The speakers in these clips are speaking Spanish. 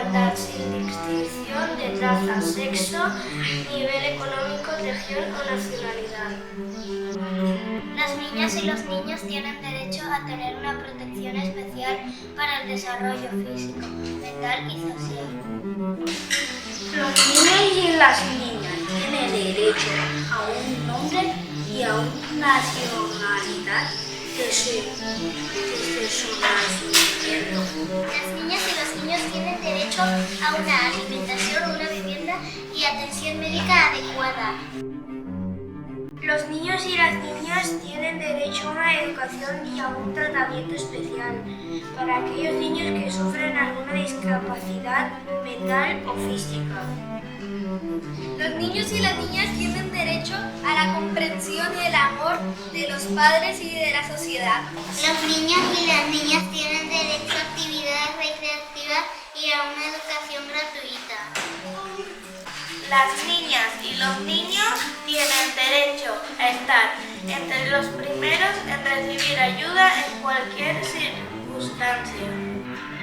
igualdad sin distinción de raza, sexo, nivel económico, región o nacionalidad. Las niñas y los niños tienen derecho a tener una protección especial para el desarrollo físico, mental y social. Los niños y las niñas tienen derecho a un nombre y a una nacionalidad desde su nacimiento. Las niñas y los niños tienen derecho a una alimentación, una vivienda y atención médica adecuada. Los niños y las niñas tienen derecho a una educación y a un tratamiento especial para aquellos niños que sufren alguna discapacidad mental o física. Los niños y las niñas tienen derecho a la comprensión y el amor de los padres y de la sociedad. Los niños y las niñas tienen derecho a actividades recreativas y a una educación gratuita. Las niñas y los niños tienen derecho a estar entre los primeros en recibir ayuda en cualquier circunstancia.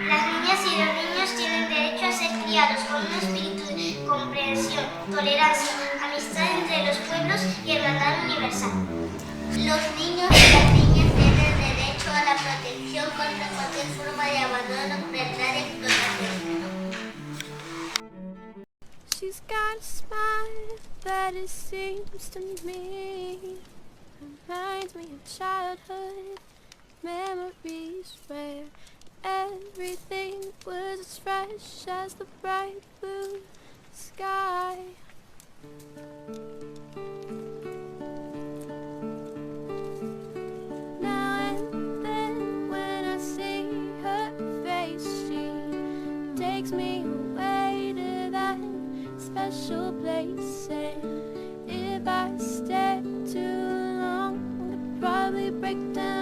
Las niñas y los niños tienen derecho a ser criados con un espíritu de comprensión, tolerancia, amistad entre los pueblos y hermandad universal. Los niños y las niñas tienen derecho a la protección contra cualquier forma de abandono, crueldad y explotación. She's got a smile that it seems to me reminds me of childhood memories where everything was as fresh as the bright blue sky. Now and then when I see her face, she takes me away to that special place. And if I stay too long, I'd probably break down